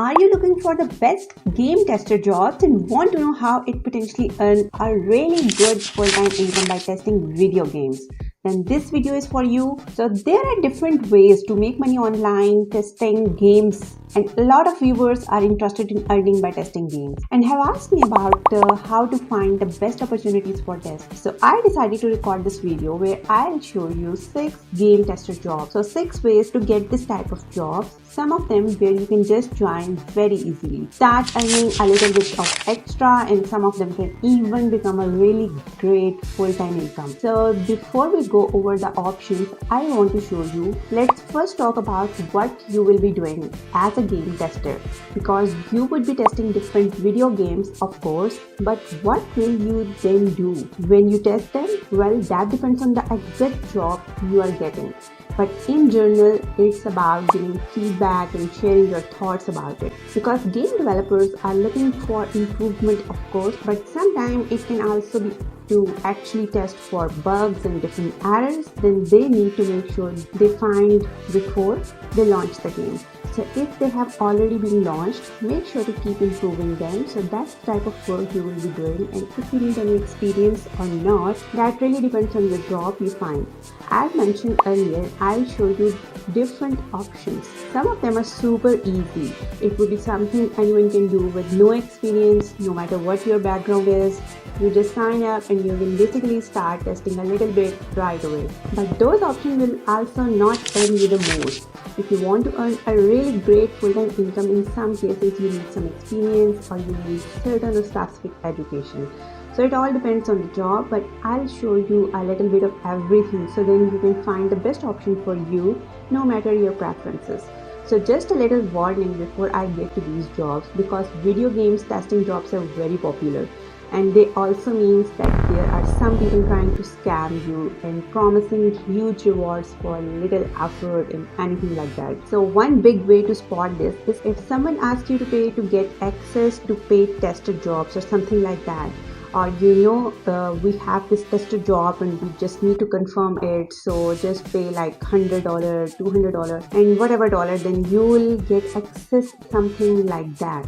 Are you looking for the best game tester jobs and want to know how it potentially earn a really good full-time income by testing video games? Then this video is for you. So there are different ways to make money online testing games, and a lot of viewers are interested in earning by testing games and have asked me about how to find the best opportunities for tests. So I decided to record this video where I'll show you 6 game tester jobs. So 6 ways to get this type of jobs. Some of them where you can just join very easily, start earning a little bit of extra, and some of them can even become a really great full-time income. So before we go over the options I want to show you, let's first talk about what you will be doing as a game tester, because you would be testing different video games, of course, but what will you then do when you test them? Well, that depends on the exact job you are getting. But in general, it's about giving feedback and sharing your thoughts about it. Because game developers are looking for improvement, of course, but sometimes it can also be to actually test for bugs and different errors. Then they need to make sure they find before they launch the game. So if they have already been launched, make sure to keep improving them. So that's the type of work you will be doing, and if you need any experience or not, that really depends on the job you find. As mentioned earlier, I'll show you different options. Some of them are super easy. It would be something anyone can do with no experience, no matter what your background is. You just sign up and you can basically start testing a little bit right away. But those options will also not earn you the most. If you want to earn a really great full-time income, in some cases you need some experience or you need certain or specific education. So it all depends on the job, but I'll show you a little bit of everything so then you can find the best option for you no matter your preferences. So just a little warning before I get to these jobs, because video games testing jobs are very popular. And they also means that there are some people trying to scam you and promising huge rewards for little effort and anything like that. So one big way to spot this is if someone asks you to pay to get access to paid tester jobs or something like that. Or we have this tester job and we just need to confirm it, so just pay like $100, $200 and whatever dollar, then you will get access, something like that.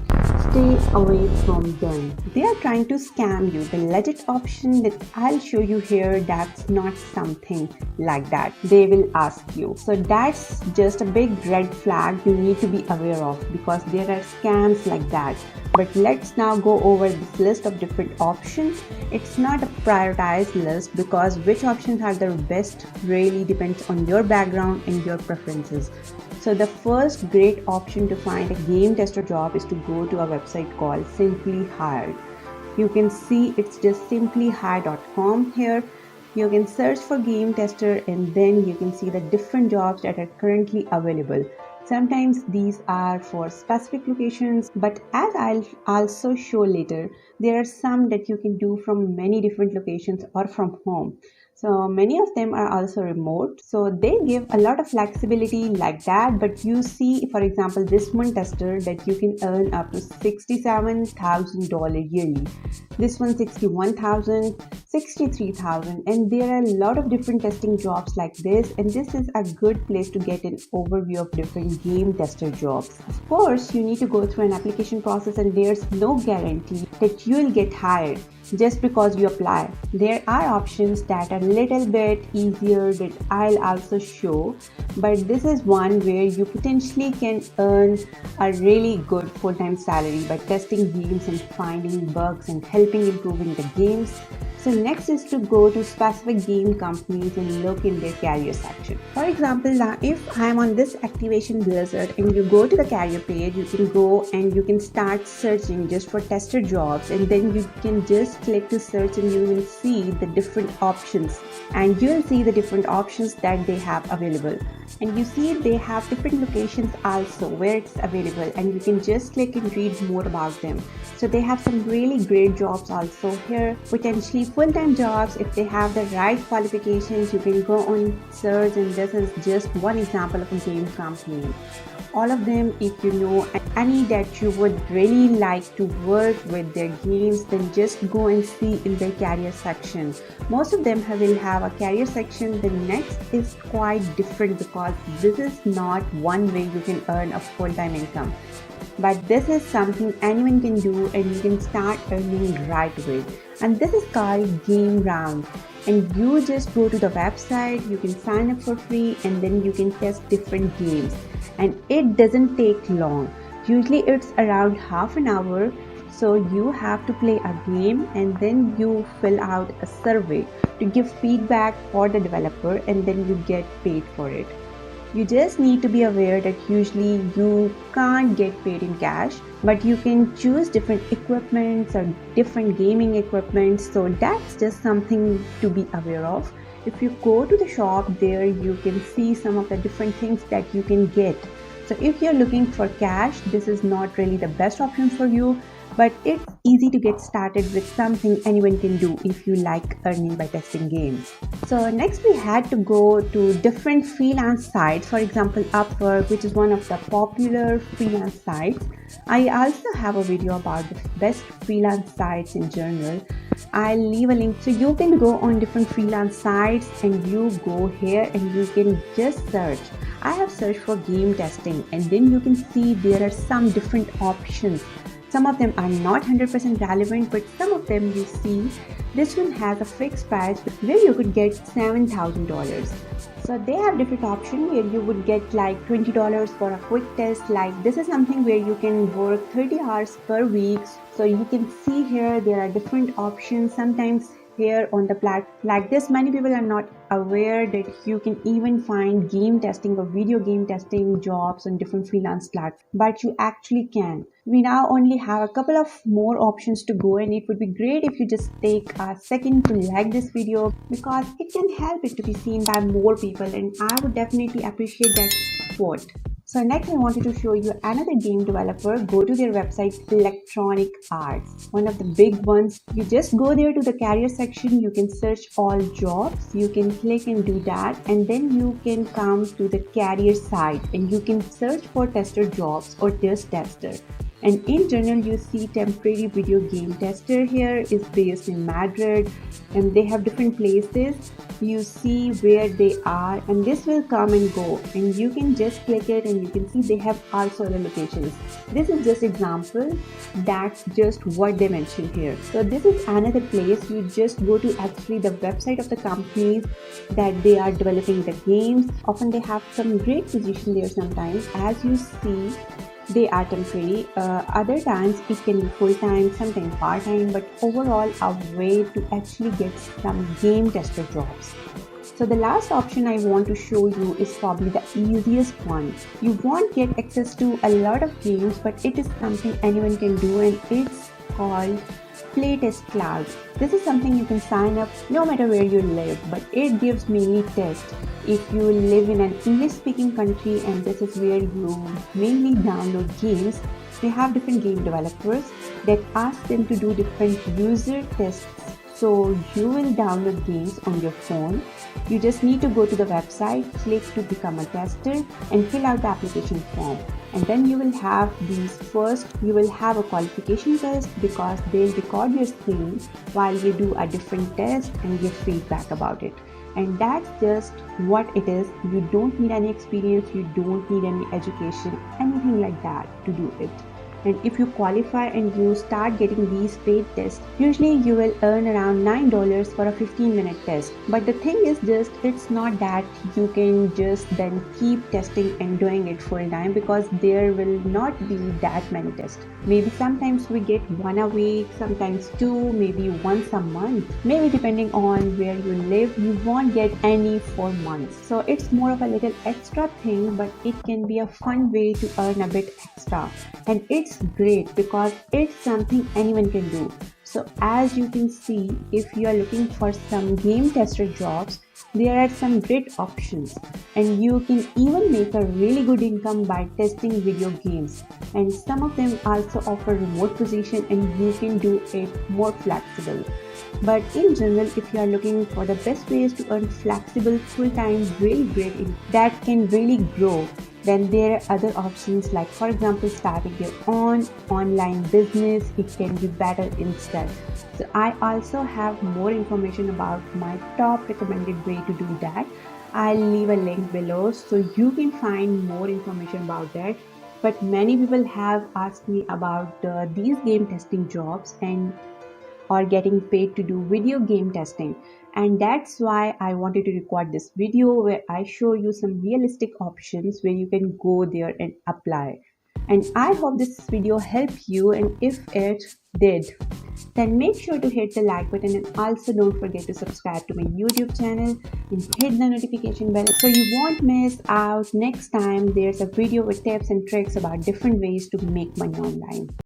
Stay away from them. They are trying to scam you. The legit option that I'll show you here, that's not something like that. They will ask you. So that's just a big red flag you need to be aware of, because there are scams like that. But let's now go over this list of different options. It's not a prioritized list because which options are the best really depends on your background and your preferences. So the first great option to find a game tester job is to go to a website called Simply Hired. You can see it's just simplyhire.com here. You can search for game tester and then you can see the different jobs that are currently available. Sometimes these are for specific locations, but as I'll also show later, there are some that you can do from many different locations or from home. So many of them are also remote, so they give a lot of flexibility like that. But you see, for example, this one tester that you can earn up to $67,000 yearly. This one $61,000, $63,000, and there are a lot of different testing jobs like this, and this is a good place to get an overview of different game tester jobs. Of course, you need to go through an application process and there's no guarantee that you will get hired just because you apply. There are options that are a little bit easier that I'll also show, but this is one where you potentially can earn a really good full-time salary by testing games and finding bugs and helping improving the games. So next is to go to specific game companies and look in their career section. For example, now if I'm on this Activation Blizzard and you go to the career page, you can go and you can start searching just for tester jobs, and then you can just click to search and you will see the different options, and you'll see the different options that they have available. And you see they have different locations also where it's available, and you can just click and read more about them. So they have some really great jobs also here, potentially full-time jobs. If they have the right qualifications, you can go on search, and this is just one example of a game company. All of them, if you know any that you would really like to work with their games, then just go and see in their career section. Most of them will have a career section. The next is quite different because this is not one way you can earn a full-time income. but this is something anyone can do and you can start earning right away. And this is called Game Round. And you just go to the website, you can sign up for free, and then you can test different games. And it doesn't take long. Usually it's around half an hour. So you have to play a game and then you fill out a survey to give feedback for the developer, and then you get paid for it. You just need to be aware that usually you can't get paid in cash, but you can choose different equipments or different gaming equipment. So that's just something to be aware of. If you go to the shop, there you can see some of the different things that you can get. So if you're looking for cash, this is not really the best option for you, but it's easy to get started with something anyone can do if you like earning by testing games. So next we had to go to different freelance sites, for example Upwork, which is one of the popular freelance sites. I also have a video about the best freelance sites in general. I'll leave a link so you can go on different freelance sites and you go here and you can just search. I have searched for game testing, and then you can see there are some different options. Some of them are not 100% relevant, but some of them you see. This one has a fixed price where you could get $7,000. So they have different options where you would get like $20 for a quick test. Like this is something where you can work 30 hours per week. So you can see here there are different options. Sometimes here on the platform like this, many people are not aware that you can even find game testing or video game testing jobs on different freelance platforms, but you actually can. We now only have a couple of more options to go, and it would be great if you just take a second to like this video because it can help it to be seen by more people, and I would definitely appreciate that support. So next I wanted to show you another game developer. Go to their website, Electronic Arts, one of the big ones. You just go there to the career section, you can search all jobs, you can click and do that, and then you can come to the career side and you can search for tester jobs or just tester. And in general, you see temporary video game tester here is based in Madrid, and they have different places. You see where they are, and this will come and go, and you can just click it and you can see they have also other locations. This is just example. That's just what they mentioned here. So this is another place. You just go to actually the website of the companies that they are developing the games. Often they have some great position there sometimes. As you see, they are temporary. Other times it can be full-time, sometimes part-time, but overall a way to actually get some game tester jobs. So the last option I want to show you is probably the easiest one. You won't get access to a lot of games, but it is something anyone can do, and it's called Playtest Cloud. This is something you can sign up no matter where you live, but it gives mainly tests. If you live in an English-speaking country and this is where you mainly download games, they have different game developers that ask them to do different user tests. So you will download games on your phone. You just need to go to the website, click to become a tester, and fill out the application form. And then you will have you will have a qualification test because they'll record your screen while you do a different test and give feedback about it. And that's just what it is. You don't need any experience, you don't need any education, anything like that to do it. And if you qualify and you start getting these paid tests, usually you will earn around $9 for a 15-minute test. But the thing is just, it's not that you can just then keep testing and doing it full time, because there will not be that many tests. Maybe sometimes we get one a week, sometimes two, maybe once a month. Maybe depending on where you live, you won't get any for months. So it's more of a little extra thing, but it can be a fun way to earn a bit extra. And it's great because it's something anyone can do. So as you can see, if you are looking for some game tester jobs, there are some great options, and you can even make a really good income by testing video games. And some of them also offer remote position and you can do it more flexible. But in general, if you are looking for the best ways to earn flexible, full-time, really great that can really grow, then there are other options like, for example, starting your own online business. It can be better instead. So I also have more information about my top recommended way to do that. I'll leave a link below so you can find more information about that. but many people have asked me about these game testing jobs and are getting paid to do video game testing. And that's why I wanted to record this video where I show you some realistic options where you can go there and apply. And I hope this video helped you, and if it did, then make sure to hit the like button, and also don't forget to subscribe to my YouTube channel and hit the notification bell so you won't miss out next time there's a video with tips and tricks about different ways to make money online.